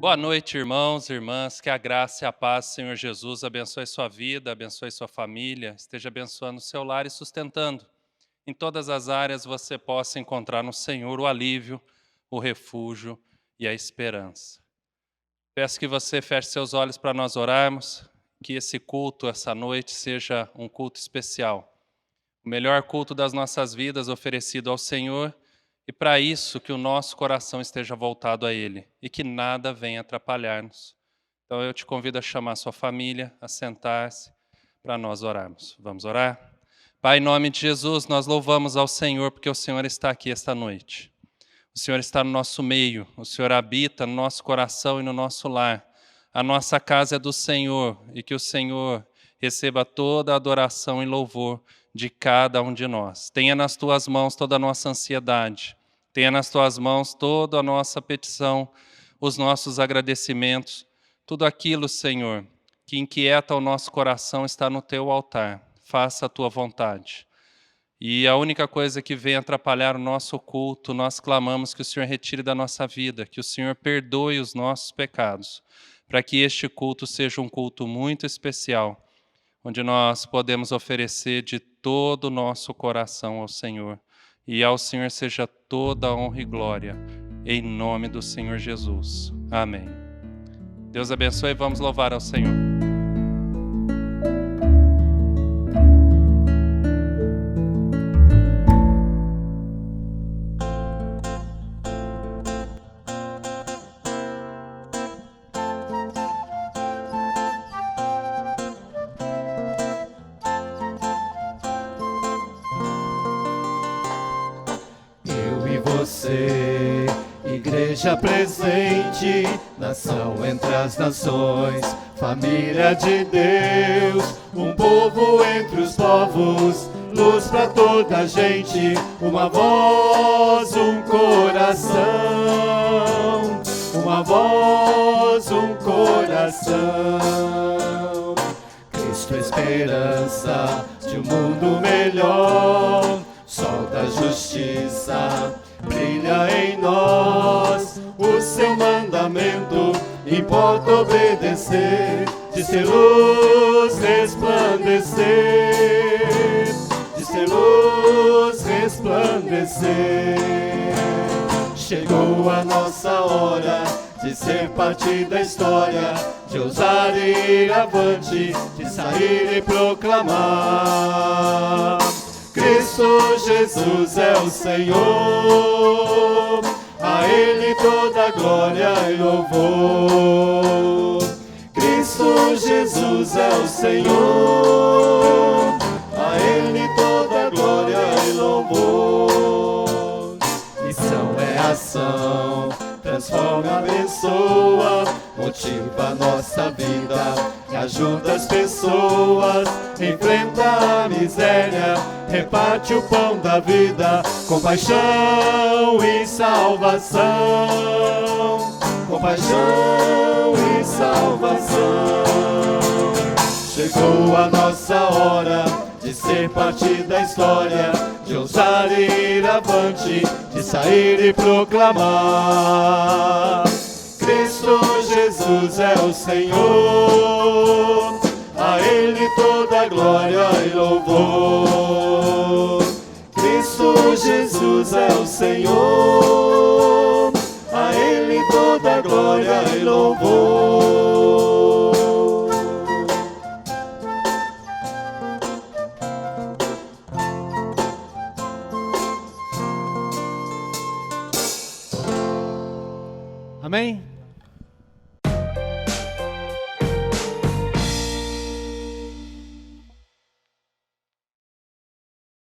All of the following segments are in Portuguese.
Boa noite, irmãos e irmãs. Que a graça e a paz do Senhor Jesus abençoe sua vida, abençoe sua família, esteja abençoando o seu lar e sustentando. Em todas as áreas você possa encontrar no Senhor o alívio, o refúgio e a esperança. Peço que você feche seus olhos para nós orarmos, que esse culto, essa noite, seja um culto especial. O melhor culto das nossas vidas oferecido ao Senhor, e para isso que o nosso coração esteja voltado a Ele e que nada venha atrapalhar-nos. Então eu te convido a chamar sua família, a sentar-se para nós orarmos. Vamos orar? Pai, em nome de Jesus, nós louvamos ao Senhor porque o Senhor está aqui esta noite. O Senhor está no nosso meio, o Senhor habita no nosso coração e no nosso lar. A nossa casa é do Senhor e que o Senhor receba toda a adoração e louvor de cada um de nós. Tenha nas tuas mãos toda a nossa ansiedade, tenha nas tuas mãos toda a nossa petição, os nossos agradecimentos, tudo aquilo, Senhor, que inquieta o nosso coração está no teu altar. Faça a tua vontade. E a única coisa que vem atrapalhar o nosso culto, nós clamamos que o Senhor retire da nossa vida, que o Senhor perdoe os nossos pecados, para que este culto seja um culto muito especial, onde nós podemos oferecer de todo o nosso coração ao Senhor. E ao Senhor seja toda a honra e glória, em nome do Senhor Jesus. Amém. Deus abençoe e vamos louvar ao Senhor. Eu e você, igreja presente, nação entre as nações, família de Deus, um povo entre os povos, luz para toda a gente, uma voz, um coração, uma voz, um coração. Cristo, esperança de um mundo melhor, sol da justiça, brilha em nós, o seu mandamento importa obedecer, de ser luz resplandecer, de ser luz resplandecer. Chegou a nossa hora de ser parte da história, de ousar ir avante, de sair e proclamar. Cristo Jesus é o Senhor, a Ele toda glória e louvor. Cristo Jesus é o Senhor, a Ele toda glória e louvor. Missão é ação, transforma, abençoa, motiva a nossa vida e ajuda as pessoas, enfrenta a miséria, reparte o pão da vida, compaixão e salvação, compaixão e salvação. Chegou a nossa hora de ser parte da história, de ousar ir avante, de sair e proclamar. Cristo Jesus é o Senhor, a Ele toda glória e louvor. Cristo Jesus é o Senhor, a Ele toda glória e louvor. Amém?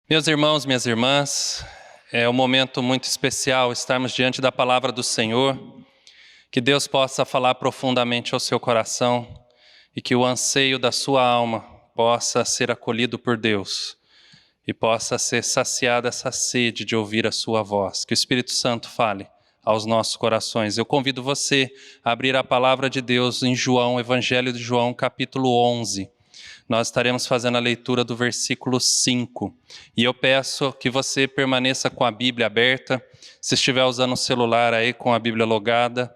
Meus irmãos, minhas irmãs, é um momento muito especial estarmos diante da palavra do Senhor, que Deus possa falar profundamente ao seu coração e que o anseio da sua alma possa ser acolhido por Deus e possa ser saciada essa sede de ouvir a sua voz, que o Espírito Santo fale aos nossos corações. Eu convido você a abrir a palavra de Deus em João, Evangelho de João, capítulo 11. Nós estaremos fazendo a leitura do versículo 5. E eu peço que você permaneça com a Bíblia aberta. Se estiver usando o celular aí com a Bíblia logada,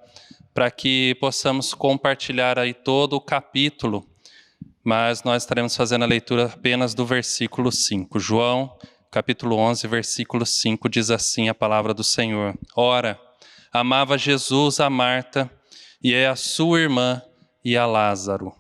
para que possamos compartilhar aí todo o capítulo, mas nós estaremos fazendo a leitura apenas do versículo 5. João, capítulo 11, versículo 5, diz assim a palavra do Senhor. Ora, amava Jesus a Marta e a sua irmã e a Lázaro.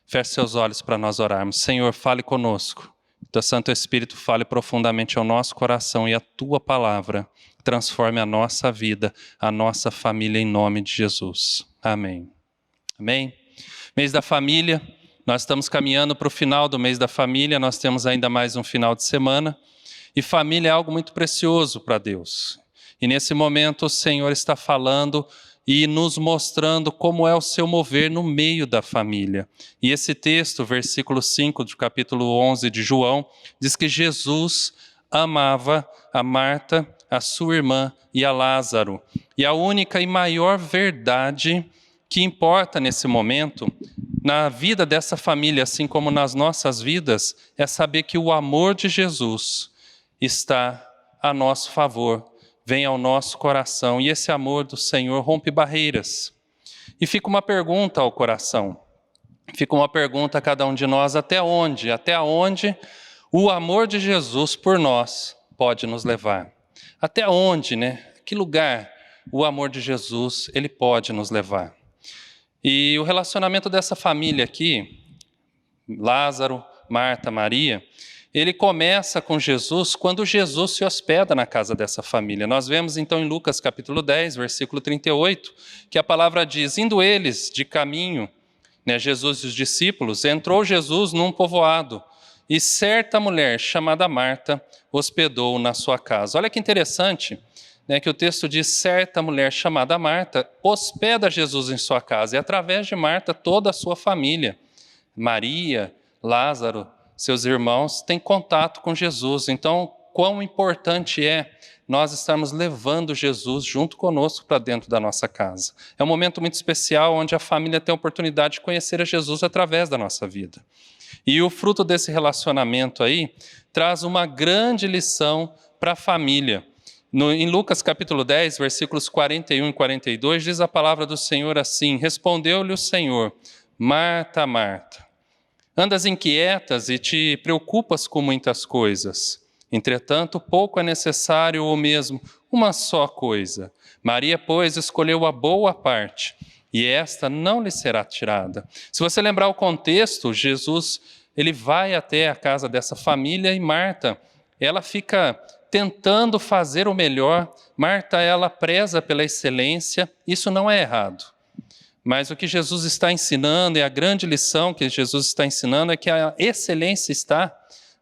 Feche seus olhos para nós orarmos. Senhor, fale conosco. Teu Santo Espírito fale profundamente ao nosso coração e a Tua palavra transforme a nossa vida, a nossa família em nome de Jesus. Amém. Amém. Mês da família, nós estamos caminhando para o final do mês da família, nós temos ainda mais um final de semana e família é algo muito precioso para Deus. E nesse momento o Senhor está falando e nos mostrando como é o seu mover no meio da família. E esse texto, versículo 5 do capítulo 11 de João, diz que Jesus amava a Marta, a sua irmã e a Lázaro. E a única e maior verdade que importa nesse momento, na vida dessa família, assim como nas nossas vidas, é saber que o amor de Jesus está a nosso favor, vem ao nosso coração, e esse amor do Senhor rompe barreiras. E fica uma pergunta ao coração, fica uma pergunta a cada um de nós, até onde o amor de Jesus por nós pode nos levar? Até onde, né? Que lugar o amor de Jesus, ele pode nos levar? E o relacionamento dessa família aqui, Lázaro, Marta, Maria, ele começa com Jesus quando Jesus se hospeda na casa dessa família. Nós vemos então em Lucas capítulo 10, versículo 38, que a palavra diz, indo eles de caminho, né, Jesus e os discípulos, entrou Jesus num povoado, e certa mulher chamada Marta hospedou na sua casa. Olha que interessante, né, que o texto diz, certa mulher chamada Marta hospeda Jesus em sua casa, e através de Marta toda a sua família, Maria, Lázaro, seus irmãos, têm contato com Jesus. Então, quão importante é nós estarmos levando Jesus junto conosco para dentro da nossa casa. É um momento muito especial onde a família tem a oportunidade de conhecer a Jesus através da nossa vida. E o fruto desse relacionamento aí traz uma grande lição para a família. Em Lucas capítulo 10, versículos 41 e 42, diz a palavra do Senhor assim, respondeu-lhe o Senhor, Marta, Marta, andas inquietas e te preocupas com muitas coisas. Entretanto, pouco é necessário ou mesmo uma só coisa. Maria, pois, escolheu a boa parte, e esta não lhe será tirada. Se você lembrar o contexto, Jesus, ele vai até a casa dessa família e Marta, ela fica tentando fazer o melhor. Marta, ela preza pela excelência, isso não é errado. Mas o que Jesus está ensinando, e a grande lição que Jesus está ensinando, é que a excelência está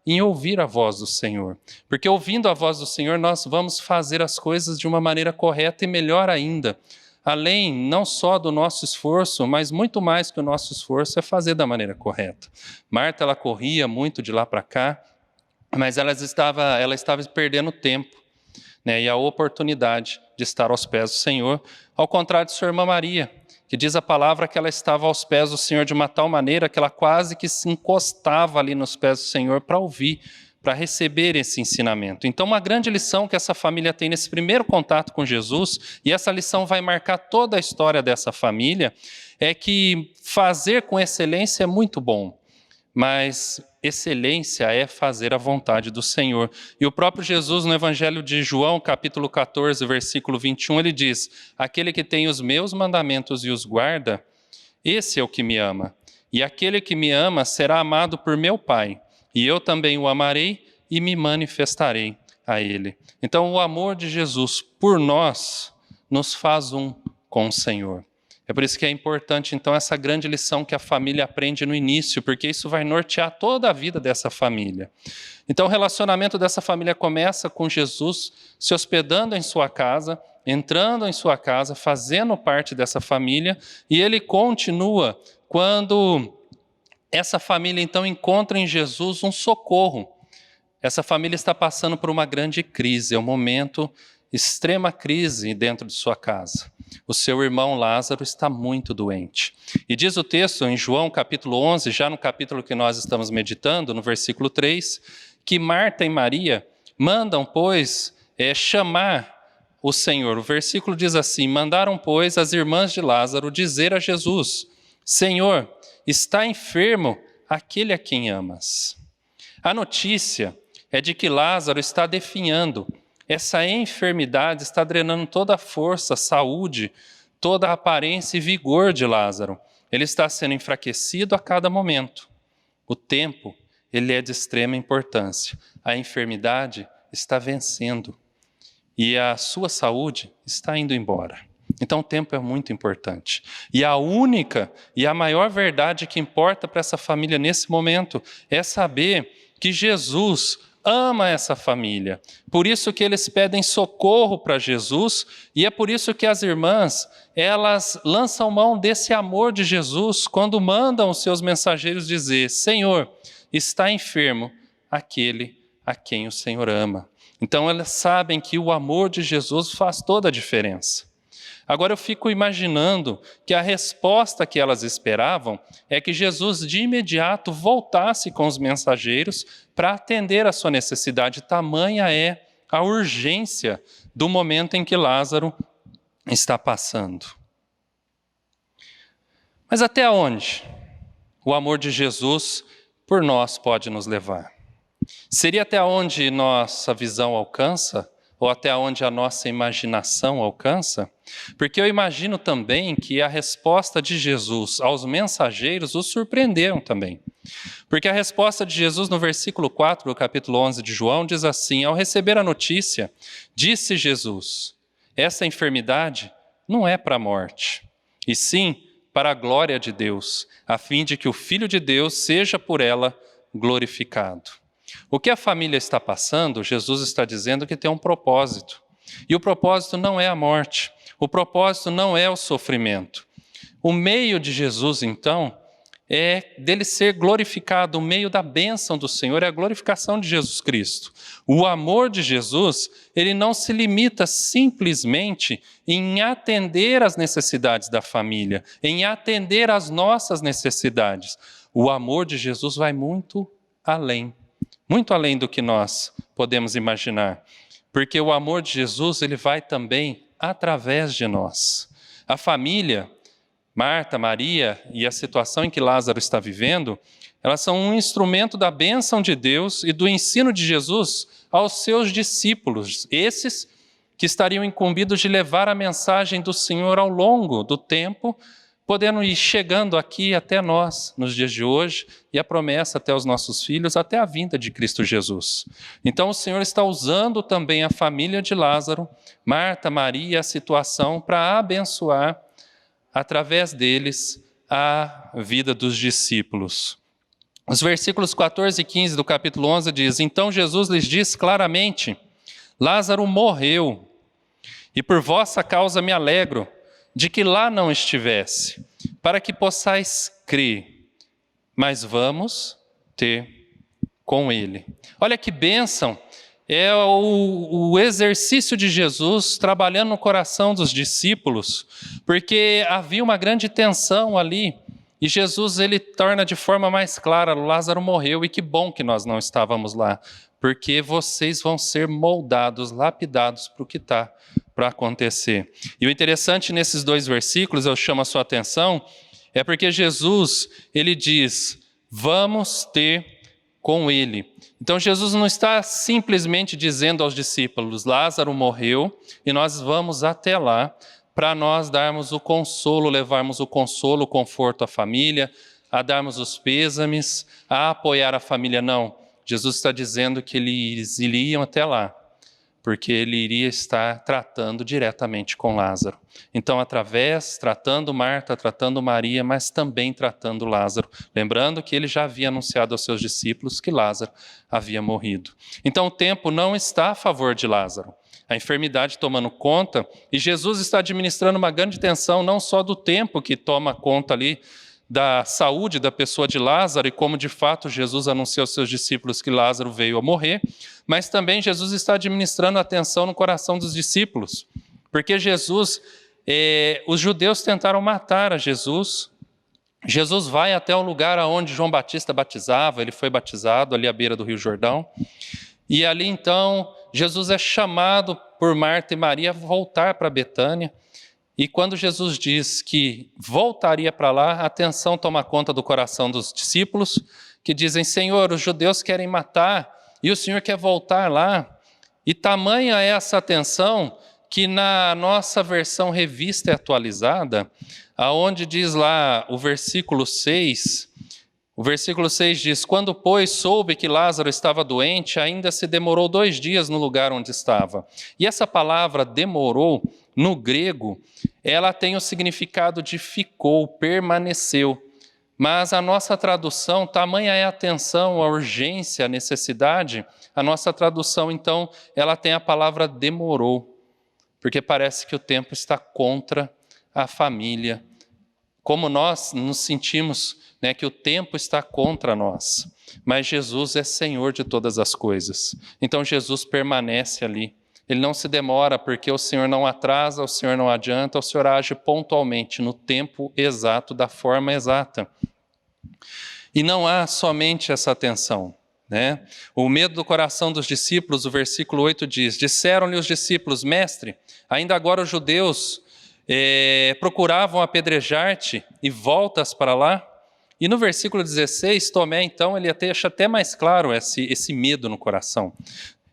em ouvir a voz do Senhor. Porque ouvindo a voz do Senhor, nós vamos fazer as coisas de uma maneira correta e melhor ainda. Além não só do nosso esforço, mas muito mais que o nosso esforço é fazer da maneira correta. Marta, ela corria muito de lá para cá, mas ela estava perdendo tempo, né, e a oportunidade de estar aos pés do Senhor, ao contrário de sua irmã Maria, que diz a palavra que ela estava aos pés do Senhor de uma tal maneira que ela quase que se encostava ali nos pés do Senhor para ouvir, para receber esse ensinamento. Então, uma grande lição que essa família tem nesse primeiro contato com Jesus, e essa lição vai marcar toda a história dessa família, é que fazer com excelência é muito bom, mas excelência é fazer a vontade do Senhor. E o próprio Jesus, no Evangelho de João, capítulo 14, versículo 21, ele diz, aquele que tem os meus mandamentos e os guarda, esse é o que me ama. E aquele que me ama será amado por meu Pai, e eu também o amarei e me manifestarei a ele. Então, o amor de Jesus por nós nos faz um com o Senhor. É por isso que é importante, então, essa grande lição que a família aprende no início, porque isso vai nortear toda a vida dessa família. Então, o relacionamento dessa família começa com Jesus se hospedando em sua casa, entrando em sua casa, fazendo parte dessa família, e ele continua quando essa família, então, encontra em Jesus um socorro. Essa família está passando por uma grande crise, é um momento extrema crise dentro de sua casa. O seu irmão Lázaro está muito doente. E diz o texto em João capítulo 11, já no capítulo que nós estamos meditando, no versículo 3, que Marta e Maria mandam, pois, chamar o Senhor. O versículo diz assim: mandaram, pois, as irmãs de Lázaro dizer a Jesus: Senhor, está enfermo aquele a quem amas. A notícia é de que Lázaro está definhando. Essa enfermidade está drenando toda a força, saúde, toda a aparência e vigor de Lázaro. Ele está sendo enfraquecido a cada momento. O tempo, ele é de extrema importância. A enfermidade está vencendo e a sua saúde está indo embora. Então o tempo é muito importante. E a única e a maior verdade que importa para essa família nesse momento é saber que Jesus ama essa família. Por isso que eles pedem socorro para Jesus, e é por isso que as irmãs, elas lançam mão desse amor de Jesus quando mandam os seus mensageiros dizer: Senhor, está enfermo aquele a quem o Senhor ama. Então elas sabem que o amor de Jesus faz toda a diferença. Agora eu fico imaginando que a resposta que elas esperavam é que Jesus de imediato voltasse com os mensageiros para atender a sua necessidade. Tamanha é a urgência do momento em que Lázaro está passando. Mas até onde o amor de Jesus por nós pode nos levar? Seria até onde nossa visão alcança? Ou até onde a nossa imaginação alcança? Porque eu imagino também que a resposta de Jesus aos mensageiros os surpreenderam também. Porque a resposta de Jesus no versículo 4 do capítulo 11 de João diz assim: ao receber a notícia, disse Jesus: essa enfermidade não é para a morte, e sim para a glória de Deus, a fim de que o Filho de Deus seja por ela glorificado. O que a família está passando, Jesus está dizendo que tem um propósito. E o propósito não é a morte, o propósito não é o sofrimento. O meio de Jesus, então, é dele ser glorificado. O meio da bênção do Senhor é a glorificação de Jesus Cristo. O amor de Jesus, ele não se limita simplesmente em atender às necessidades da família, em atender às nossas necessidades. O amor de Jesus vai muito além do que nós podemos imaginar. Porque o amor de Jesus, ele vai também através de nós. A família, Marta, Maria e a situação em que Lázaro está vivendo, elas são um instrumento da bênção de Deus e do ensino de Jesus aos seus discípulos, esses que estariam incumbidos de levar a mensagem do Senhor ao longo do tempo, podendo ir chegando aqui até nós, nos dias de hoje, e a promessa até os nossos filhos, até a vinda de Cristo Jesus. Então o Senhor está usando também a família de Lázaro, Marta, Maria, a situação para abençoar, através deles, a vida dos discípulos. Os versículos 14 e 15 do capítulo 11 diz: então Jesus lhes diz claramente: Lázaro morreu, e por vossa causa me alegro, de que lá não estivesse, para que possais crer, mas vamos ter com ele. Olha que bênção, é o exercício de Jesus trabalhando no coração dos discípulos, porque havia uma grande tensão ali, e Jesus ele torna de forma mais clara: Lázaro morreu e que bom que nós não estávamos lá, porque vocês vão ser moldados, lapidados para o que está para acontecer. E o interessante nesses dois versículos, eu chamo a sua atenção, é porque Jesus, ele diz: vamos ter com ele. Então Jesus não está simplesmente dizendo aos discípulos: Lázaro morreu e nós vamos até lá para nós darmos o consolo, levarmos o consolo, o conforto à família, a darmos os pêsames, a apoiar a família. Não, Jesus está dizendo que eles iriam até lá, porque ele iria estar tratando diretamente com Lázaro. Então, tratando Marta, tratando Maria, mas também tratando Lázaro. Lembrando que ele já havia anunciado aos seus discípulos que Lázaro havia morrido. Então, o tempo não está a favor de Lázaro. A enfermidade tomando conta, e Jesus está administrando uma grande tensão, não só do tempo que toma conta ali, da saúde da pessoa de Lázaro, e como de fato Jesus anunciou aos seus discípulos que Lázaro veio a morrer, mas também Jesus está administrando a tensão no coração dos discípulos, porque os judeus tentaram matar a Jesus. Jesus vai até o lugar onde João Batista batizava, ele foi batizado ali à beira do Rio Jordão, e ali então Jesus é chamado por Marta e Maria voltar para Betânia. E quando Jesus diz que voltaria para lá, a tensão toma conta do coração dos discípulos, que dizem: Senhor, os judeus querem matar e o Senhor quer voltar lá. E tamanha é essa tensão que na nossa versão revista e atualizada, aonde diz lá o versículo 6 diz: quando, pois, soube que Lázaro estava doente, ainda se demorou 2 dias no lugar onde estava. E essa palavra demorou, no grego, ela tem o significado de ficou, permaneceu. Mas a nossa tradução, tamanha é a tensão, a urgência, a necessidade, a nossa tradução, então, ela tem a palavra demorou, porque parece que o tempo está contra a família. Como nós nos sentimos, né, que o tempo está contra nós. Mas Jesus é Senhor de todas as coisas. Então Jesus permanece ali. Ele não se demora, porque o Senhor não atrasa, o Senhor não adianta, o Senhor age pontualmente, no tempo exato, da forma exata. E não há somente essa tensão, né? O medo do coração dos discípulos, o versículo 8 diz: disseram-lhe os discípulos: mestre, ainda agora os judeus procuravam apedrejar-te e voltas para lá? E no versículo 16, Tomé, então, ele deixa até mais claro esse medo no coração.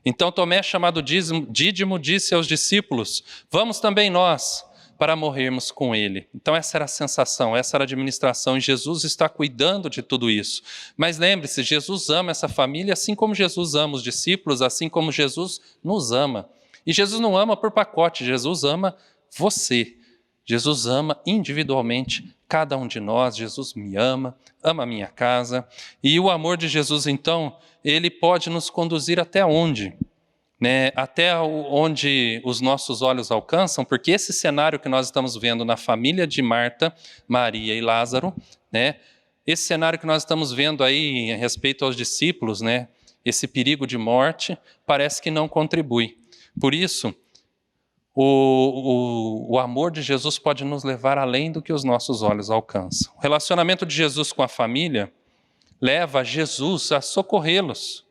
Então Tomé, chamado Dídimo, disse aos discípulos: vamos também nós, para morrermos com ele. Então essa era a sensação, essa era a administração, e Jesus está cuidando de tudo isso. Mas lembre-se, Jesus ama essa família assim como Jesus ama os discípulos, assim como Jesus nos ama. E Jesus não ama por pacote, Jesus ama você. Jesus ama individualmente cada um de nós. Jesus me ama, ama a minha casa. E o amor de Jesus, então, ele pode nos conduzir até onde? Né? Até onde os nossos olhos alcançam, porque esse cenário que nós estamos vendo na família de Marta, Maria e Lázaro, né? Esse cenário que nós estamos vendo aí a respeito aos discípulos, né? Esse perigo de morte, parece que não contribui. Por isso, o amor de Jesus pode nos levar além do que os nossos olhos alcançam. O relacionamento de Jesus com a família leva Jesus a socorrê-los,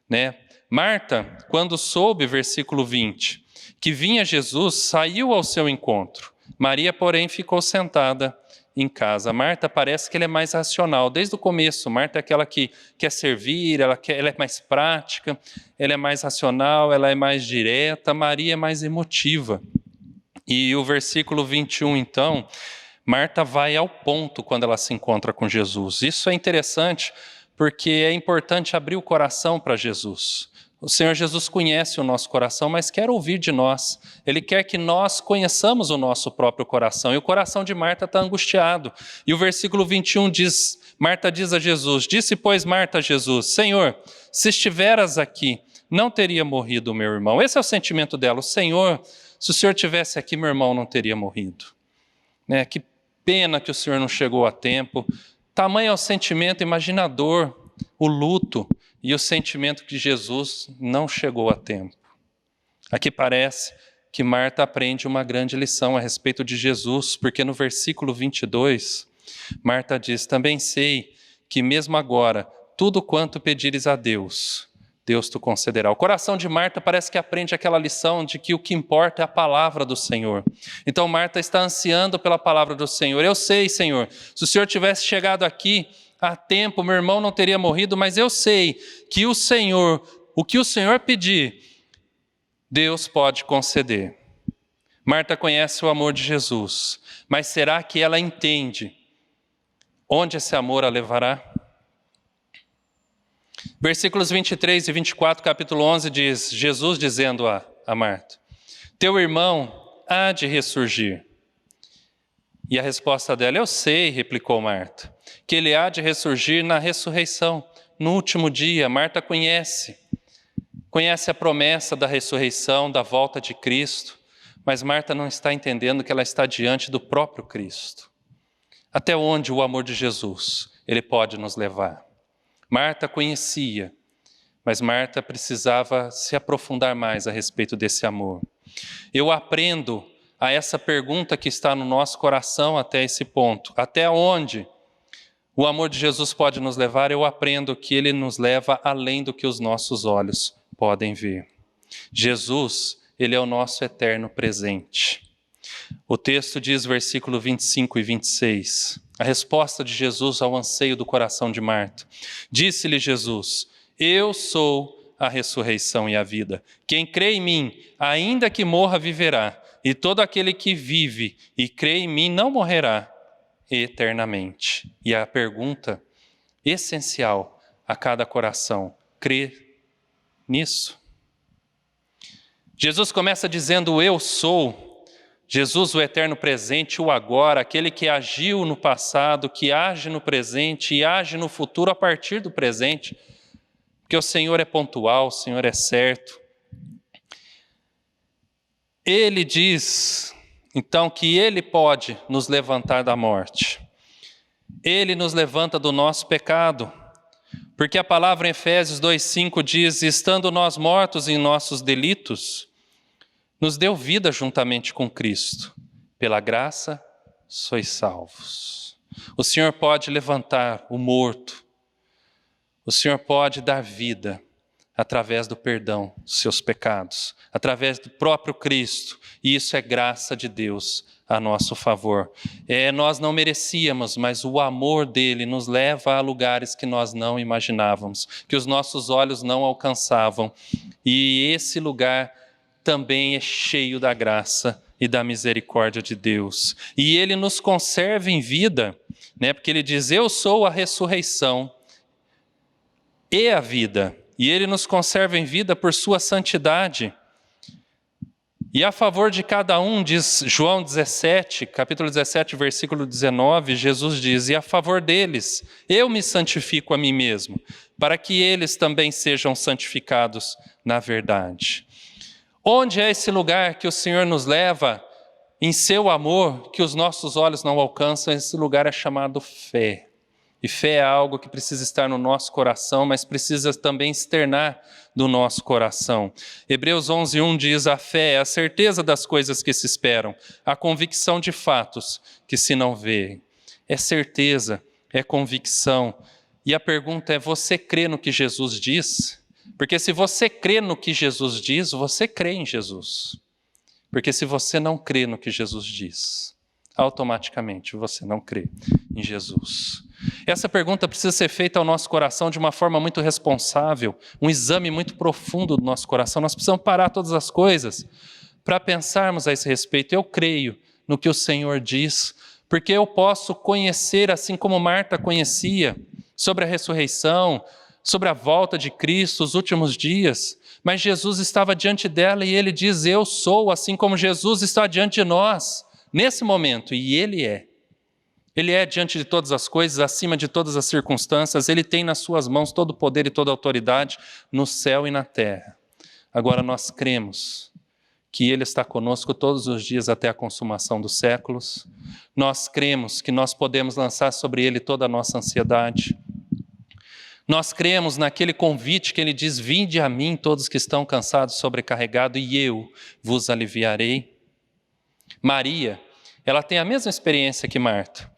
né? Marta, quando soube, versículo 20, que vinha Jesus, saiu ao seu encontro. Maria, porém, ficou sentada em casa. Marta parece que ela é mais racional. Desde o começo, Marta é aquela que quer servir, ela é mais prática, ela é mais racional, ela é mais direta. Maria é mais emotiva. E o versículo 21, então, Marta vai ao ponto quando ela se encontra com Jesus. Isso é interessante, porque é importante abrir o coração para Jesus. O Senhor Jesus conhece o nosso coração, mas quer ouvir de nós. Ele quer que nós conheçamos o nosso próprio coração. E o coração de Marta está angustiado. E o versículo 21 diz, Marta diz a Jesus: disse, pois, Marta a Jesus: Senhor, se estiveras aqui, não teria morrido o meu irmão. Esse é o sentimento dela. Senhor, se o Senhor estivesse aqui, meu irmão não teria morrido. Né? Que pena que o Senhor não chegou a tempo. Tamanho é o sentimento, imagina a dor, o luto e o sentimento que Jesus não chegou a tempo. Aqui parece que Marta aprende uma grande lição a respeito de Jesus, porque no versículo 22, Marta diz: também sei que mesmo agora, tudo quanto pedires a Deus, Deus te concederá. O coração de Marta parece que aprende aquela lição de que o que importa é a palavra do Senhor. Então Marta está ansiando pela palavra do Senhor. Eu sei, Senhor, se o Senhor tivesse chegado aqui a tempo, meu irmão não teria morrido, mas eu sei que o que o Senhor pedir, Deus pode conceder. Marta conhece o amor de Jesus, mas será que ela entende onde esse amor a levará? Versículos 23 e 24, capítulo 11, diz, Jesus dizendo a Marta: teu irmão há de ressurgir. E a resposta dela: eu sei, replicou Marta, que ele há de ressurgir na ressurreição, no último dia. Marta conhece a promessa da ressurreição, da volta de Cristo, mas Marta não está entendendo que ela está diante do próprio Cristo. Até onde o amor de Jesus, ele pode nos levar? Marta conhecia, mas Marta precisava se aprofundar mais a respeito desse amor. Eu aprendo a essa pergunta que está no nosso coração até esse ponto. Até onde o amor de Jesus pode nos levar? Eu aprendo que ele nos leva além do que os nossos olhos podem ver. Jesus, Ele é o nosso eterno presente. O texto diz, versículo 25 e 26, a resposta de Jesus ao anseio do coração de Marta. Disse-lhe Jesus: eu sou a ressurreição e a vida. Quem crê em mim, ainda que morra, viverá. E todo aquele que vive e crê em mim não morrerá eternamente. E a pergunta essencial a cada coração: crê nisso? Jesus começa dizendo: eu sou. Jesus, o eterno presente, o agora, aquele que agiu no passado, que age no presente e age no futuro a partir do presente. Porque o Senhor é pontual, o Senhor é certo. Ele diz, então, que Ele pode nos levantar da morte. Ele nos levanta do nosso pecado. Porque a palavra em Efésios 2,5 diz: estando nós mortos em nossos delitos, nos deu vida juntamente com Cristo. Pela graça, sois salvos. O Senhor pode levantar o morto. O Senhor pode dar vida através do perdão dos seus pecados, através do próprio Cristo. E isso é graça de Deus a nosso favor. Nós não merecíamos, mas o amor dele nos leva a lugares que nós não imaginávamos, que os nossos olhos não alcançavam. E esse lugar também é cheio da graça e da misericórdia de Deus. E Ele nos conserva em vida, né? Porque Ele diz: eu sou a ressurreição e a vida. E Ele nos conserva em vida por sua santidade. E a favor de cada um, diz João 17, capítulo 17, versículo 19, Jesus diz: e a favor deles, eu me santifico a mim mesmo, para que eles também sejam santificados na verdade. Onde é esse lugar que o Senhor nos leva em seu amor, que os nossos olhos não alcançam? Esse lugar é chamado fé. E fé é algo que precisa estar no nosso coração, mas precisa também externar do nosso coração. Hebreus 11:1 diz: a fé é a certeza das coisas que se esperam, a convicção de fatos que se não veem. É certeza, é convicção. E a pergunta é: você crê no que Jesus diz? Porque se você crê no que Jesus diz, você crê em Jesus. Porque se você não crê no que Jesus diz, automaticamente você não crê em Jesus. Essa pergunta precisa ser feita ao nosso coração de uma forma muito responsável, um exame muito profundo do nosso coração. Nós precisamos parar todas as coisas para pensarmos a esse respeito. Eu creio no que o Senhor diz, porque eu posso conhecer, assim como Marta conhecia, sobre a ressurreição, sobre a volta de Cristo, os últimos dias, mas Jesus estava diante dela e Ele diz: eu sou, assim como Jesus está diante de nós, nesse momento, e Ele é. Ele é diante de todas as coisas, acima de todas as circunstâncias. Ele tem nas suas mãos todo o poder e toda a autoridade no céu e na terra. Agora nós cremos que Ele está conosco todos os dias até a consumação dos séculos. Nós cremos que nós podemos lançar sobre Ele toda a nossa ansiedade. Nós cremos naquele convite que Ele diz: vinde a mim todos que estão cansados e sobrecarregados, e eu vos aliviarei. Maria, ela tem a mesma experiência que Marta,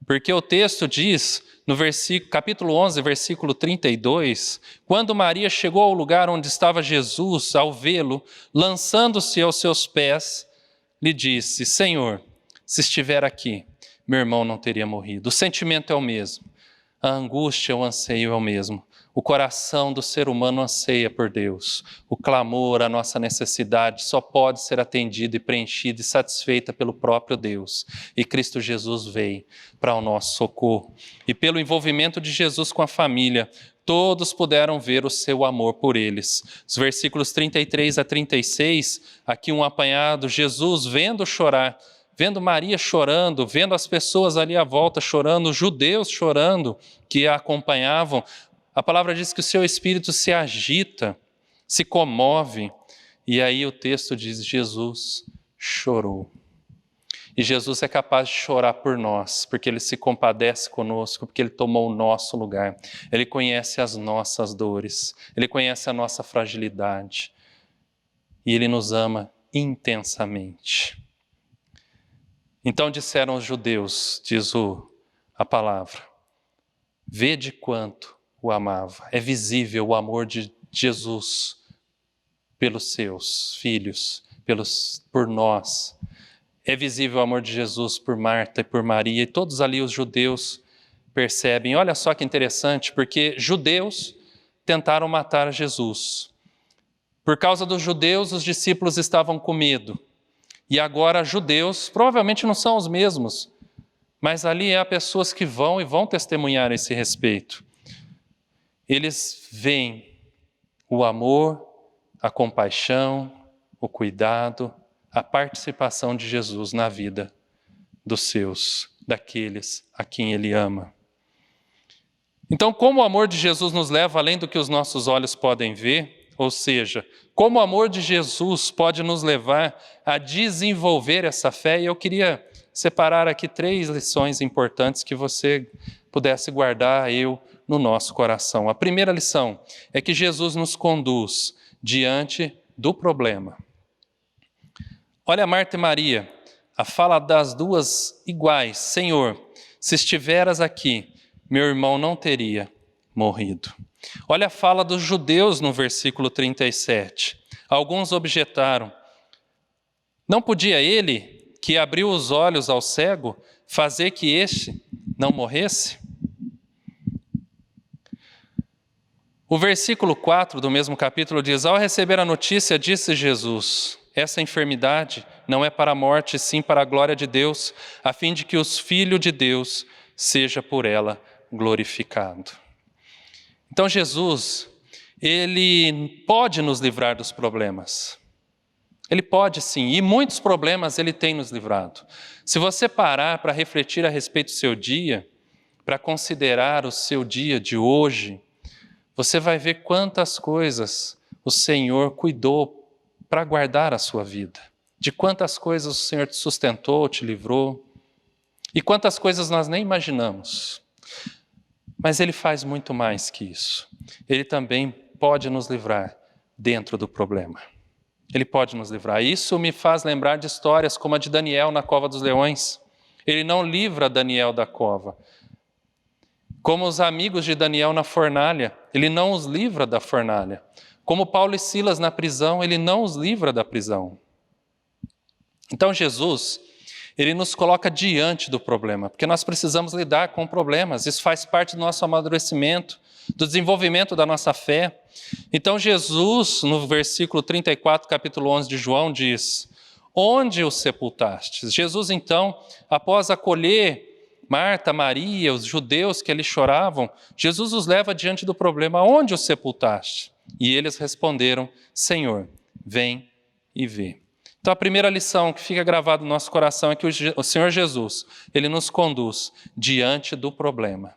porque o texto diz, no capítulo 11, versículo 32, quando Maria chegou ao lugar onde estava Jesus, ao vê-lo, lançando-se aos seus pés, lhe disse: Senhor, se estiver aqui, meu irmão não teria morrido. O sentimento é o mesmo, a angústia, o anseio é o mesmo. O coração do ser humano anseia por Deus. O clamor, a nossa necessidade só pode ser atendida e preenchida e satisfeita pelo próprio Deus. E Cristo Jesus veio para o nosso socorro. E pelo envolvimento de Jesus com a família, todos puderam ver o seu amor por eles. Os versículos 33 a 36, aqui um apanhado, Jesus vendo chorar, vendo Maria chorando, vendo as pessoas ali à volta chorando, os judeus chorando que a acompanhavam, a palavra diz que o seu espírito se agita, se comove, e aí o texto diz: Jesus chorou. E Jesus é capaz de chorar por nós, porque Ele se compadece conosco, porque Ele tomou o nosso lugar. Ele conhece as nossas dores, Ele conhece a nossa fragilidade, e Ele nos ama intensamente. Então disseram os judeus, diz a palavra: vede quanto o amava. É visível o amor de Jesus pelos seus filhos, por nós. É visível o amor de Jesus por Marta e por Maria, e todos ali os judeus percebem. Olha só que interessante, porque judeus tentaram matar Jesus. Por causa dos judeus, os discípulos estavam com medo. E agora judeus, provavelmente não são os mesmos, mas ali há pessoas que vão testemunhar a esse respeito. Eles veem o amor, a compaixão, o cuidado, a participação de Jesus na vida dos seus, daqueles a quem Ele ama. Então, como o amor de Jesus nos leva além do que os nossos olhos podem ver, ou seja, como o amor de Jesus pode nos levar a desenvolver essa fé, e eu queria separar aqui 3 lições importantes que você pudesse guardar no nosso coração. A primeira lição é que Jesus nos conduz diante do problema. Olha Marta e Maria, a fala das duas iguais: Senhor, se estiveras aqui, meu irmão não teria morrido. Olha a fala dos judeus no versículo 37. Alguns objetaram: não podia ele, que abriu os olhos ao cego, fazer que este não morresse? O versículo 4 do mesmo capítulo diz: ao receber a notícia, disse Jesus: essa enfermidade não é para a morte, sim para a glória de Deus, a fim de que o Filho de Deus seja por ela glorificado. Então Jesus, Ele pode nos livrar dos problemas. Ele pode sim, e muitos problemas Ele tem nos livrado. Se você parar para refletir a respeito do seu dia, para considerar o seu dia de hoje, você vai ver quantas coisas o Senhor cuidou para guardar a sua vida. De quantas coisas o Senhor te sustentou, te livrou. E quantas coisas nós nem imaginamos. Mas Ele faz muito mais que isso. Ele também pode nos livrar dentro do problema. Ele pode nos livrar. Isso me faz lembrar de histórias como a de Daniel na cova dos leões. Ele não livra Daniel da cova. Como os amigos de Daniel na fornalha, ele não os livra da fornalha. Como Paulo e Silas na prisão, ele não os livra da prisão. Então Jesus, ele nos coloca diante do problema, porque nós precisamos lidar com problemas. Isso faz parte do nosso amadurecimento, do desenvolvimento da nossa fé. Então Jesus, no versículo 34, capítulo 11 de João, diz: onde os sepultastes? Jesus então, após acolher Marta, Maria, os judeus que ali choravam, Jesus os leva diante do problema: onde os sepultaste? E eles responderam: Senhor, vem e vê. Então a primeira lição que fica gravada no nosso coração é que o Senhor Jesus, Ele nos conduz diante do problema,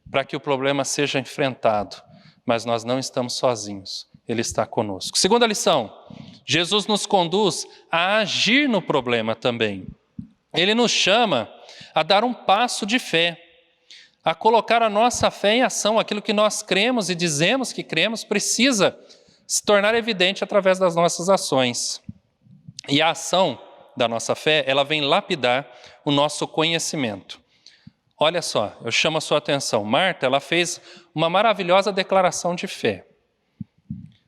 para que o problema seja enfrentado, mas nós não estamos sozinhos, Ele está conosco. Segunda lição, Jesus nos conduz a agir no problema também. Ele nos chama a dar um passo de fé, a colocar a nossa fé em ação. Aquilo que nós cremos e dizemos que cremos precisa se tornar evidente através das nossas ações. E a ação da nossa fé, ela vem lapidar o nosso conhecimento. Olha só, eu chamo a sua atenção. Marta, ela fez uma maravilhosa declaração de fé.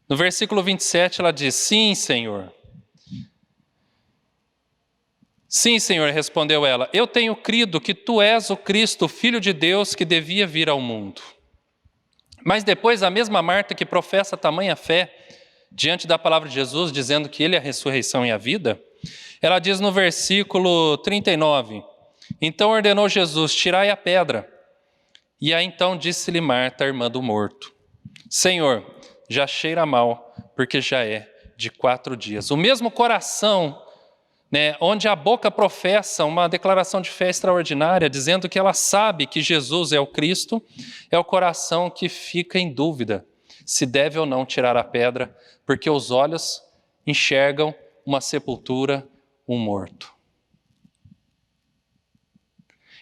No versículo 27, ela diz: sim, Senhor. Sim, Senhor, respondeu ela, eu tenho crido que Tu és o Cristo, o Filho de Deus, que devia vir ao mundo. Mas depois a mesma Marta que professa tamanha fé diante da palavra de Jesus, dizendo que Ele é a ressurreição e a vida, ela diz no versículo 39, então ordenou Jesus: tirai a pedra. E aí então disse-lhe Marta, a irmã do morto: Senhor, já cheira mal, porque já é de 4 dias. O mesmo coração, onde a boca professa uma declaração de fé extraordinária, dizendo que ela sabe que Jesus é o Cristo, é o coração que fica em dúvida se deve ou não tirar a pedra, porque os olhos enxergam uma sepultura, um morto.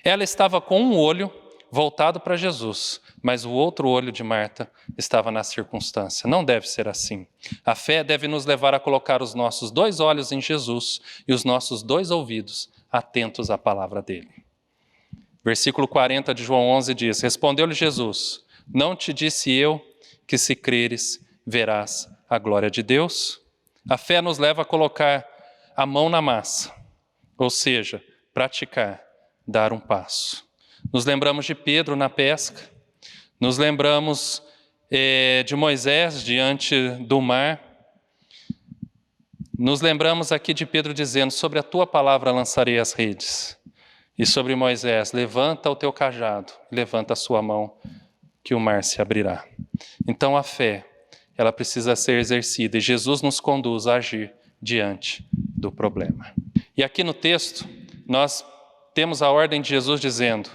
Ela estava com um olho voltado para Jesus, mas o outro olho de Marta estava na circunstância. Não deve ser assim. A fé deve nos levar a colocar os nossos 2 olhos em Jesus e os nossos 2 ouvidos atentos à palavra dele. Versículo 40 de João 11 diz: respondeu-lhe Jesus: não te disse eu que se creres verás a glória de Deus? A fé nos leva a colocar a mão na massa, ou seja, praticar, dar um passo. Nos lembramos de Pedro na pesca, nos lembramos de Moisés diante do mar, nos lembramos aqui de Pedro dizendo, sobre a tua palavra lançarei as redes. E sobre Moisés, levanta o teu cajado, levanta a sua mão, que o mar se abrirá. Então a fé, ela precisa ser exercida e Jesus nos conduz a agir diante do problema. E aqui no texto, nós temos a ordem de Jesus dizendo,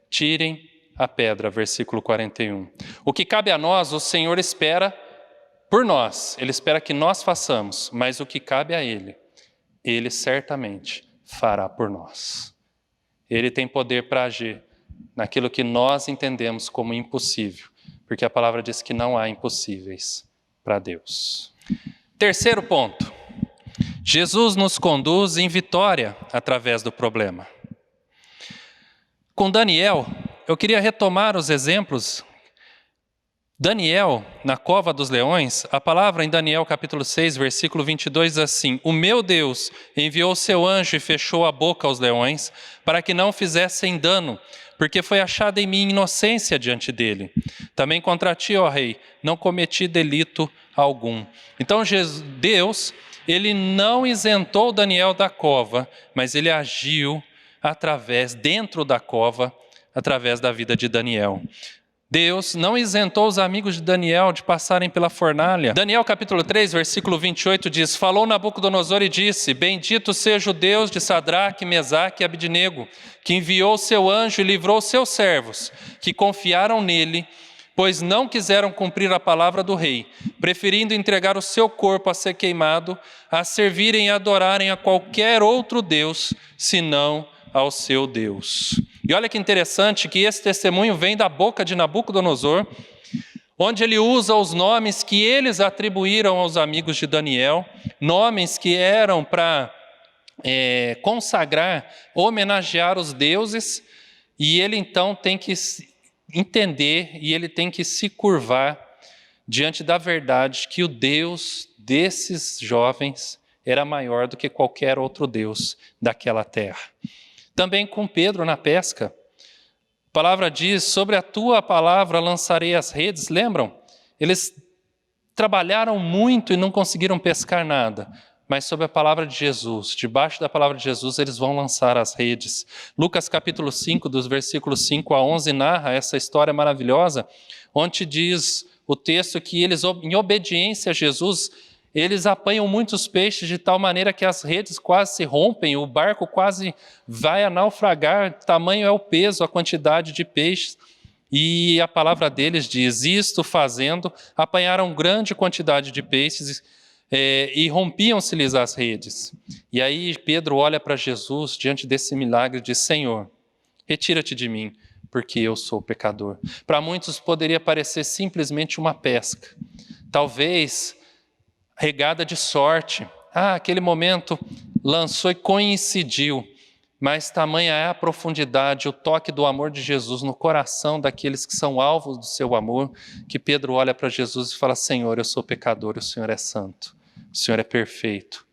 tirem a pedra, versículo 41. O que cabe a nós, o Senhor espera por nós, Ele espera que nós façamos, mas o que cabe a Ele, Ele certamente fará por nós. Ele tem poder para agir naquilo que nós entendemos como impossível, porque a palavra diz que não há impossíveis para Deus. Terceiro ponto, Jesus nos conduz em vitória através do problema. Com Daniel, eu queria retomar os exemplos. Daniel, na cova dos leões, a palavra em Daniel capítulo 6, versículo 22 diz assim, o meu Deus enviou seu anjo e fechou a boca aos leões, para que não fizessem dano, porque foi achada em mim inocência diante dele. Também contra ti, ó rei, não cometi delito algum. Então Deus, ele não isentou Daniel da cova, mas ele agiu dentro da cova, através da vida de Daniel. Deus não isentou os amigos de Daniel de passarem pela fornalha. Daniel capítulo 3, versículo 28 diz, falou Nabucodonosor e disse, bendito seja o Deus de Sadraque, Mesaque e Abidnego, que enviou seu anjo e livrou seus servos, que confiaram nele, pois não quiseram cumprir a palavra do rei, preferindo entregar o seu corpo a ser queimado, a servirem e adorarem a qualquer outro Deus, senão ao seu Deus. E olha que interessante que esse testemunho vem da boca de Nabucodonosor, onde ele usa os nomes que eles atribuíram aos amigos de Daniel, nomes que eram para consagrar, homenagear os deuses, e ele então tem que entender e ele tem que se curvar diante da verdade que o Deus desses jovens era maior do que qualquer outro Deus daquela terra. Também com Pedro na pesca. A palavra diz, sobre a tua palavra lançarei as redes. Lembram? Eles trabalharam muito e não conseguiram pescar nada. Mas sobre a palavra de Jesus, debaixo da palavra de Jesus, eles vão lançar as redes. Lucas capítulo 5, dos versículos 5 a 11, narra essa história maravilhosa, onde diz o texto que eles, em obediência a Jesus, eles apanham muitos peixes de tal maneira que as redes quase se rompem, o barco quase vai a naufragar, tamanho é o peso, a quantidade de peixes. E a palavra deles diz, isto fazendo, apanharam grande quantidade de peixes e rompiam-se-lhes as redes. E aí Pedro olha para Jesus diante desse milagre e diz, Senhor, retira-te de mim, porque eu sou pecador. Para muitos poderia parecer simplesmente uma pesca. Talvez regada de sorte. Aquele momento lançou e coincidiu. Mas tamanha é a profundidade, o toque do amor de Jesus no coração daqueles que são alvos do seu amor, que Pedro olha para Jesus e fala, Senhor, eu sou pecador, o Senhor é santo, o Senhor é perfeito.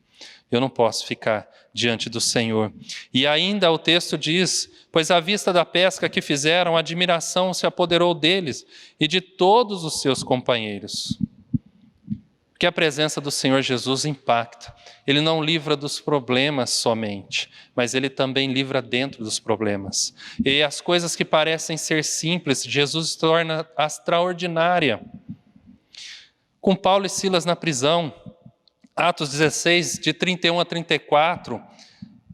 Eu não posso ficar diante do Senhor. E ainda o texto diz, pois à vista da pesca que fizeram, a admiração se apoderou deles e de todos os seus companheiros. Porque a presença do Senhor Jesus impacta. Ele não livra dos problemas somente, mas Ele também livra dentro dos problemas. E as coisas que parecem ser simples, Jesus torna extraordinária. Com Paulo e Silas na prisão, Atos 16, de 31 a 34,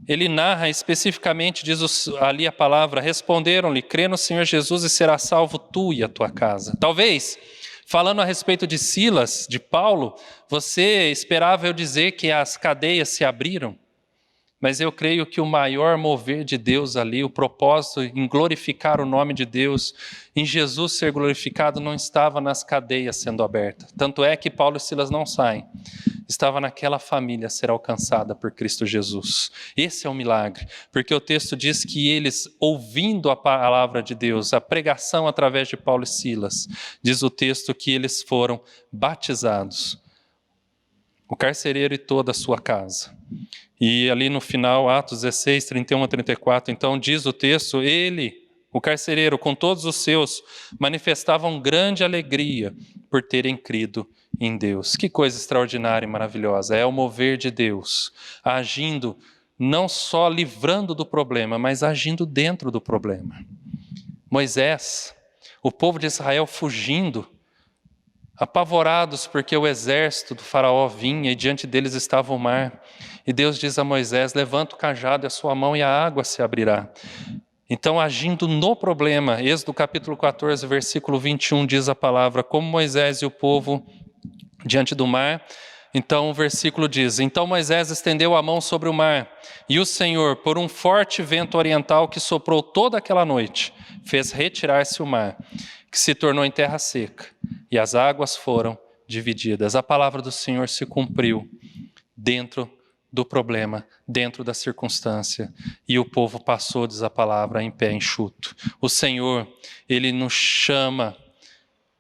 ele narra especificamente, diz ali a palavra, responderam-lhe, crê no Senhor Jesus e será salvo tu e a tua casa. Talvez, falando a respeito de Silas, de Paulo, você esperava eu dizer que as cadeias se abriram, mas eu creio que o maior mover de Deus ali, o propósito em glorificar o nome de Deus, em Jesus ser glorificado, não estava nas cadeias sendo abertas. Tanto é que Paulo e Silas não saem. Estava naquela família a ser alcançada por Cristo Jesus. Esse é o milagre, porque o texto diz que eles, ouvindo a palavra de Deus, a pregação através de Paulo e Silas, diz o texto que eles foram batizados. o carcereiro e toda a sua casa. E ali no final, Atos 16, 31 a 34, então diz o texto, ele, o carcereiro, com todos os seus, manifestavam grande alegria por terem crido em Deus. Que coisa extraordinária e maravilhosa. É o mover de Deus, agindo, não só livrando do problema, mas agindo dentro do problema. Moisés, o povo de Israel fugindo, apavorados porque o exército do faraó vinha e diante deles estava o mar. E Deus diz a Moisés, levanta o cajado e a sua mão e a água se abrirá. Então, agindo no problema, Êxodo capítulo 14, versículo 21, diz a palavra, como Moisés e o povo diante do mar. Então o versículo diz, então Moisés estendeu a mão sobre o mar, e o Senhor, por um forte vento oriental que soprou toda aquela noite, fez retirar-se o mar, que se tornou em terra seca, e as águas foram divididas. A palavra do Senhor se cumpriu dentro do problema, dentro da circunstância, e o povo passou, diz a palavra, em pé enxuto. O Senhor, Ele nos chama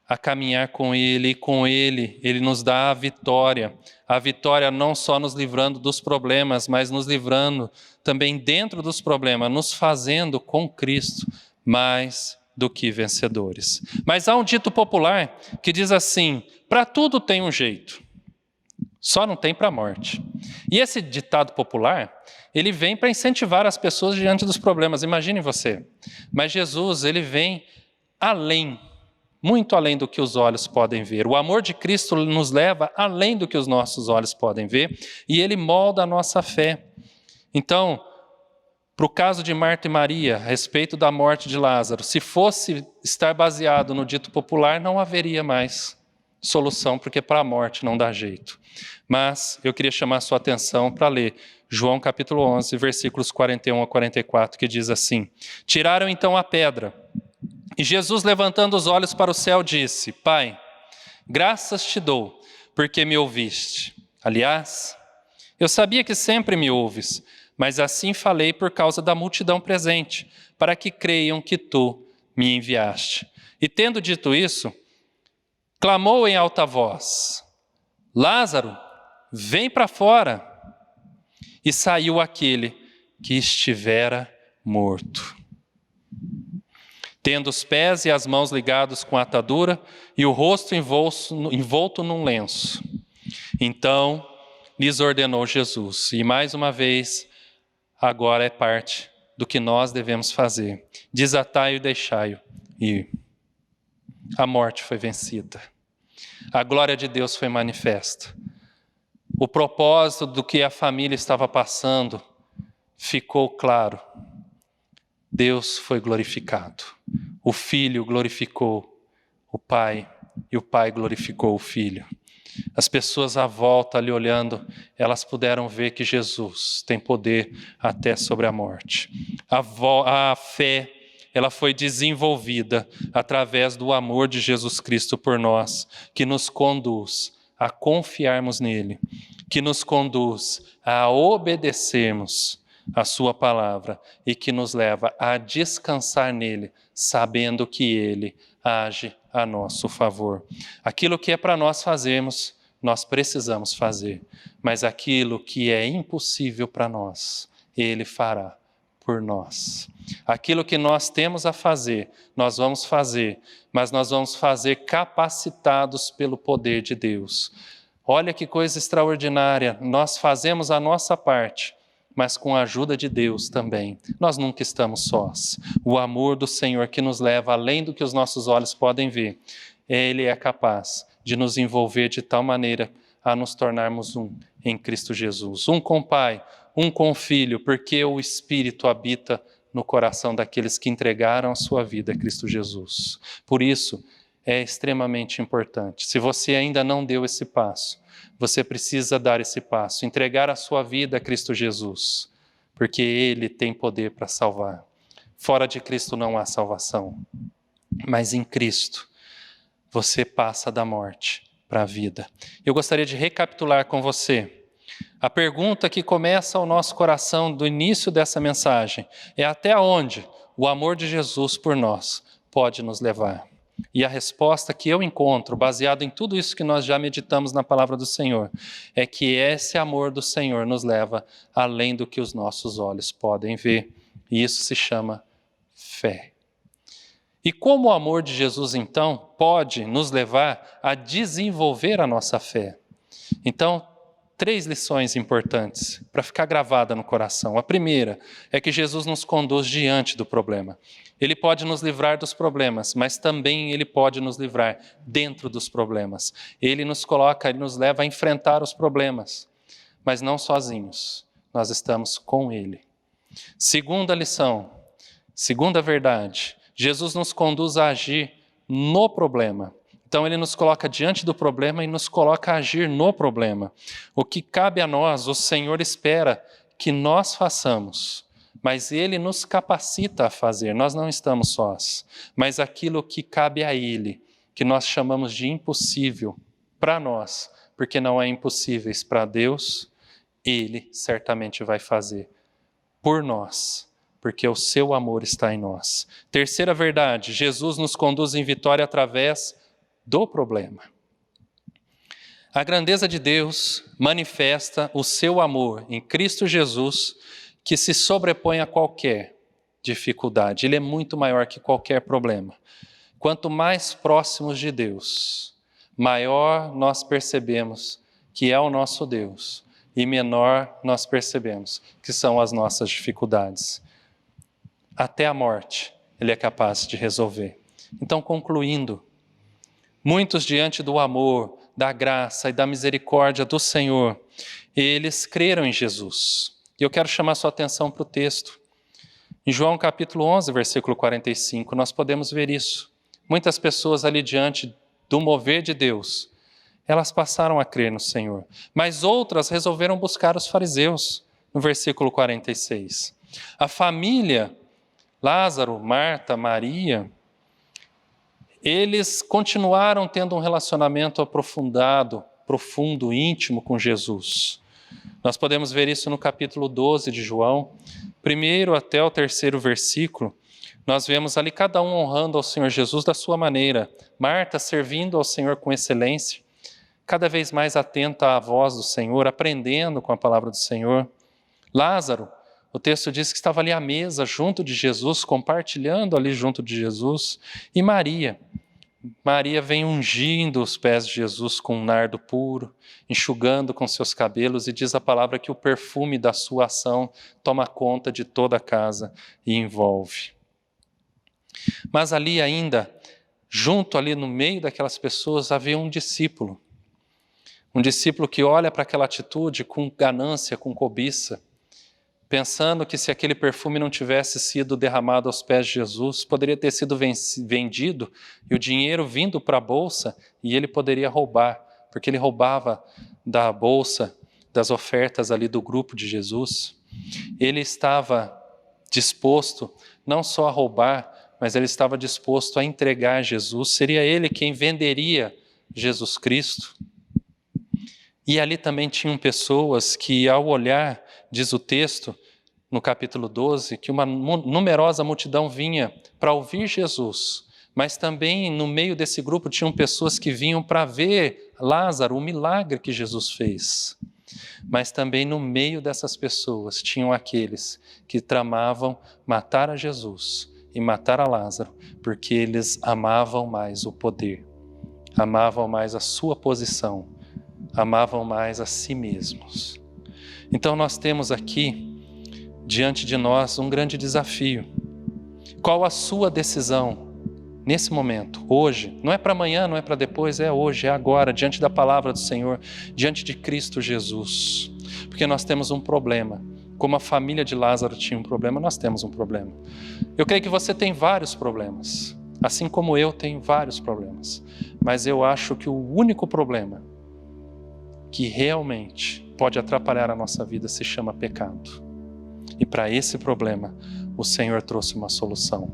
a caminhar com Ele, e com Ele nos dá a vitória não só nos livrando dos problemas, mas nos livrando também dentro dos problemas, nos fazendo com Cristo mais do que vencedores. Mas há um dito popular que diz assim, para tudo tem um jeito, só não tem para a morte. E esse ditado popular, ele vem para incentivar as pessoas diante dos problemas, imagine você. Mas Jesus, ele vem além, muito além do que os olhos podem ver. O amor de Cristo nos leva além do que os nossos olhos podem ver e Ele molda a nossa fé. Então, para o caso de Marta e Maria, a respeito da morte de Lázaro, se fosse estar baseado no dito popular, não haveria mais solução, porque para a morte não dá jeito. Mas eu queria chamar a sua atenção para ler João capítulo 11, versículos 41 a 44, que diz assim, tiraram então a pedra, e Jesus, levantando os olhos para o céu, disse, Pai, graças te dou, porque me ouviste. Aliás, eu sabia que sempre me ouves, mas assim falei por causa da multidão presente, para que creiam que tu me enviaste. E tendo dito isso, clamou em alta voz, Lázaro, vem para fora. E saiu aquele que estivera morto, tendo os pés e as mãos ligados com atadura e o rosto envolto num lenço. Então lhes ordenou Jesus, e mais uma vez, agora é parte do que nós devemos fazer. Desatai-o e deixai-o ir. A morte foi vencida. A glória de Deus foi manifesta. O propósito do que a família estava passando ficou claro. Deus foi glorificado. O Filho glorificou o Pai e o Pai glorificou o Filho. As pessoas à volta ali olhando, elas puderam ver que Jesus tem poder até sobre a morte. A fé, ela foi desenvolvida através do amor de Jesus Cristo por nós, que nos conduz a confiarmos nele, que nos conduz a obedecermos a sua palavra e que nos leva a descansar nele, sabendo que ele age a nosso favor. Aquilo que é para nós fazermos, nós precisamos fazer, mas aquilo que é impossível para nós, ele fará por nós. Aquilo que nós temos a fazer, nós vamos fazer, mas nós vamos fazer capacitados pelo poder de Deus. Olha que coisa extraordinária, nós fazemos a nossa parte, mas com a ajuda de Deus também. Nós nunca estamos sós. O amor do Senhor que nos leva além do que os nossos olhos podem ver, Ele é capaz de nos envolver de tal maneira a nos tornarmos um em Cristo Jesus. Um com o Pai, um com o Filho, porque o Espírito habita no coração daqueles que entregaram a sua vida a Cristo Jesus. Por isso, é extremamente importante. Se você ainda não deu esse passo, você precisa dar esse passo, entregar a sua vida a Cristo Jesus, porque Ele tem poder para salvar. Fora de Cristo não há salvação, mas em Cristo você passa da morte para a vida. Eu gostaria de recapitular com você. A pergunta que começa ao nosso coração do início dessa mensagem é até onde o amor de Jesus por nós pode nos levar. E a resposta que eu encontro, baseado em tudo isso que nós já meditamos na palavra do Senhor, é que esse amor do Senhor nos leva além do que os nossos olhos podem ver. E isso se chama fé. E como o amor de Jesus, então, pode nos levar a desenvolver a nossa fé? Então, 3 lições importantes para ficar gravada no coração. A primeira é que Jesus nos conduz diante do problema. Ele pode nos livrar dos problemas, mas também Ele pode nos livrar dentro dos problemas. Ele nos coloca, Ele nos leva a enfrentar os problemas, mas não sozinhos. Nós estamos com Ele. Segunda lição, segunda verdade, Jesus nos conduz a agir no problema. Então Ele nos coloca diante do problema e nos coloca a agir no problema. O que cabe a nós, o Senhor espera que nós façamos, mas Ele nos capacita a fazer, nós não estamos sós. Mas aquilo que cabe a Ele, que nós chamamos de impossível para nós, porque não é impossíveis para Deus, Ele certamente vai fazer por nós, porque o seu amor está em nós. Terceira verdade, Jesus nos conduz em vitória através do problema. A grandeza de Deus manifesta o seu amor em Cristo Jesus, que se sobrepõe a qualquer dificuldade. Ele é muito maior que qualquer problema. Quanto mais próximos de Deus, maior nós percebemos que é o nosso Deus, e menor nós percebemos que são as nossas dificuldades. Até a morte, Ele é capaz de resolver. Então, concluindo, muitos diante do amor, da graça e da misericórdia do Senhor, eles creram em Jesus. E eu quero chamar sua atenção para o texto. Em João capítulo 11, versículo 45, nós podemos ver isso. Muitas pessoas ali diante do mover de Deus, elas passaram a crer no Senhor. Mas outras resolveram buscar os fariseus, no versículo 46. A família, Lázaro, Marta, Maria, eles continuaram tendo um relacionamento aprofundado, profundo, íntimo com Jesus. Nós podemos ver isso no capítulo 12 de João, 1º até o 3º versículo. Nós vemos ali cada um honrando ao Senhor Jesus da sua maneira. Marta servindo ao Senhor com excelência, cada vez mais atenta à voz do Senhor, aprendendo com a palavra do Senhor. Lázaro, o texto diz que estava ali à mesa, junto de Jesus, compartilhando ali junto de Jesus. E Maria vem ungindo os pés de Jesus com um nardo puro, enxugando com seus cabelos, e diz a palavra que o perfume da sua ação toma conta de toda a casa e envolve. Mas ali ainda, junto ali no meio daquelas pessoas, havia um discípulo que olha para aquela atitude com ganância, com cobiça, pensando que se aquele perfume não tivesse sido derramado aos pés de Jesus, poderia ter sido vendido e o dinheiro vindo para a bolsa e ele poderia roubar, porque ele roubava da bolsa, das ofertas ali do grupo de Jesus. Ele estava disposto não só a roubar, mas ele estava disposto a entregar Jesus. Seria ele quem venderia Jesus Cristo. E ali também tinham pessoas que, ao olhar, diz o texto, no capítulo 12, que uma numerosa multidão vinha para ouvir Jesus, mas também no meio desse grupo tinham pessoas que vinham para ver Lázaro, o milagre que Jesus fez. Mas também no meio dessas pessoas tinham aqueles que tramavam matar a Jesus e matar a Lázaro, porque eles amavam mais o poder, amavam mais a sua posição, amavam mais a si mesmos. Então nós temos aqui, diante de nós, um grande desafio. Qual a sua decisão nesse momento, hoje? Não é para amanhã, não é para depois, é hoje, é agora, diante da palavra do Senhor, diante de Cristo Jesus. Porque nós temos um problema. Como a família de Lázaro tinha um problema, nós temos um problema. Eu creio que você tem vários problemas, assim como eu tenho vários problemas. Mas eu acho que o único problema que realmente pode atrapalhar a nossa vida se chama pecado. E para esse problema, o Senhor trouxe uma solução.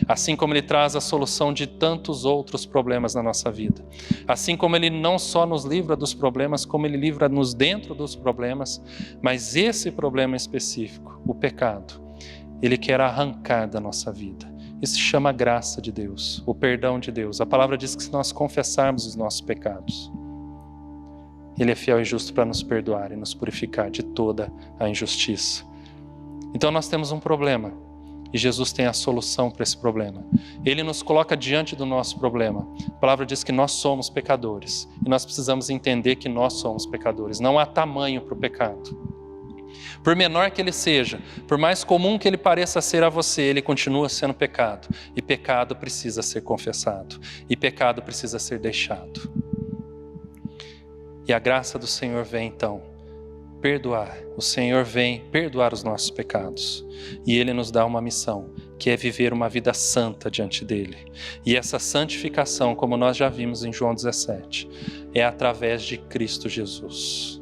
Assim como Ele traz a solução de tantos outros problemas na nossa vida. Assim como Ele não só nos livra dos problemas, como Ele livra-nos dentro dos problemas. Mas esse problema específico, o pecado, Ele quer arrancar da nossa vida. Isso se chama graça de Deus, o perdão de Deus. A palavra diz que se nós confessarmos os nossos pecados, Ele é fiel e justo para nos perdoar e nos purificar de toda a injustiça. Então nós temos um problema e Jesus tem a solução para esse problema. Ele nos coloca diante do nosso problema. A palavra diz que nós somos pecadores e nós precisamos entender que nós somos pecadores. Não há tamanho para o pecado. Por menor que ele seja, por mais comum que ele pareça ser a você, ele continua sendo pecado. E pecado precisa ser confessado. E pecado precisa ser deixado. E a graça do Senhor vem então perdoar. O Senhor vem perdoar os nossos pecados. E Ele nos dá uma missão, que é viver uma vida santa diante dEle. E essa santificação, como nós já vimos em João 17, é através de Cristo Jesus.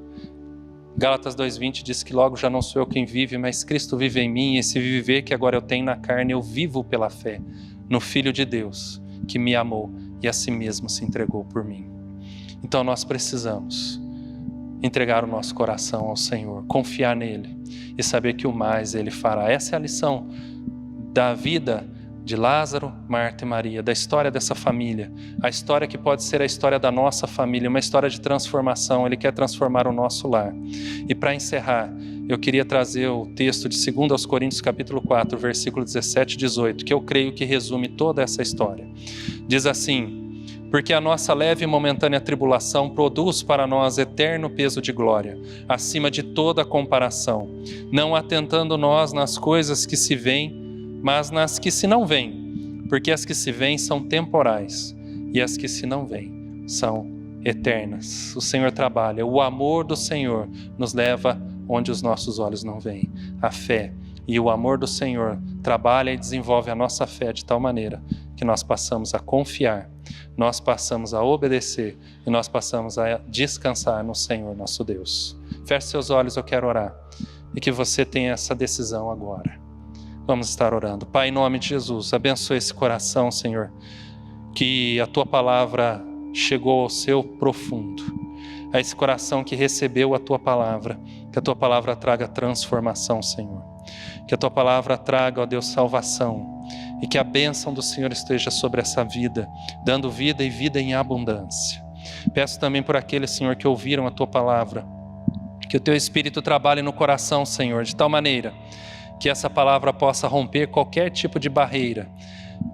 Gálatas 2:20 diz que logo já não sou eu quem vive, mas Cristo vive em mim. E esse viver que agora eu tenho na carne, eu vivo pela fé no Filho de Deus, que me amou e a si mesmo se entregou por mim. Então nós precisamos entregar o nosso coração ao Senhor, confiar nele e saber que o mais Ele fará. Essa é a lição da vida de Lázaro, Marta e Maria, da história dessa família, a história que pode ser a história da nossa família, uma história de transformação. Ele quer transformar o nosso lar. E para encerrar, eu queria trazer o texto de 2 Coríntios capítulo 4, versículo 17 e 18, que eu creio que resume toda essa história. Diz assim: porque a nossa leve e momentânea tribulação produz para nós eterno peso de glória, acima de toda comparação, não atentando nós nas coisas que se veem, mas nas que se não veem, porque as que se veem são temporais, e as que se não veem são eternas. O Senhor trabalha, o amor do Senhor nos leva onde os nossos olhos não veem. A fé e o amor do Senhor trabalha e desenvolve a nossa fé de tal maneira que nós passamos a confiar, nós passamos a obedecer e nós passamos a descansar no Senhor nosso Deus. Feche seus olhos, eu quero orar e que você tenha essa decisão agora. Vamos estar orando. Pai, em nome de Jesus, abençoe esse coração, Senhor, que a Tua palavra chegou ao seu profundo, a esse coração que recebeu a Tua palavra, que a Tua palavra traga transformação, Senhor, que a Tua palavra traga, ó Deus, salvação, e que a bênção do Senhor esteja sobre essa vida, dando vida e vida em abundância. Peço também por aqueles, Senhor, que ouviram a Tua palavra, que o Teu Espírito trabalhe no coração, Senhor, de tal maneira que essa palavra possa romper qualquer tipo de barreira,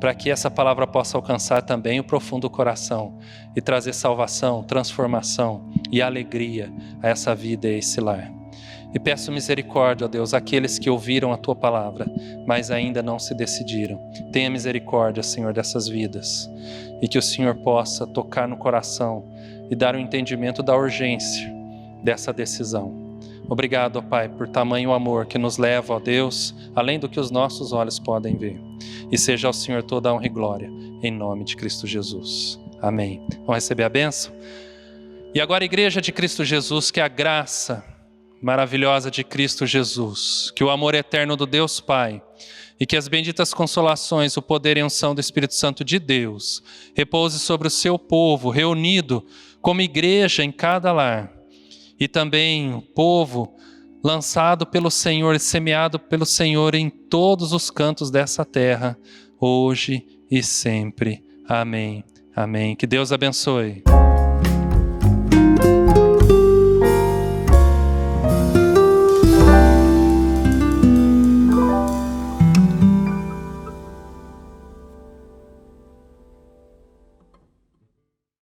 para que essa palavra possa alcançar também o profundo coração e trazer salvação, transformação e alegria a essa vida e a esse lar. E peço misericórdia, ó Deus, àqueles que ouviram a Tua palavra, mas ainda não se decidiram. Tenha misericórdia, Senhor, dessas vidas, e que o Senhor possa tocar no coração e dar o entendimento da urgência dessa decisão. Obrigado, ó Pai, por tamanho amor que nos leva, ó Deus, além do que os nossos olhos podem ver. E seja ao Senhor toda a honra e glória, em nome de Cristo Jesus. Amém. Vamos receber a bênção? E agora, Igreja de Cristo Jesus, que a graça maravilhosa de Cristo Jesus, que o amor eterno do Deus Pai e que as benditas consolações, o poder e a unção do Espírito Santo de Deus repouse sobre o seu povo reunido como igreja em cada lar, e também o povo lançado pelo Senhor e semeado pelo Senhor em todos os cantos dessa terra, hoje e sempre. Amém. Amém. Que Deus abençoe.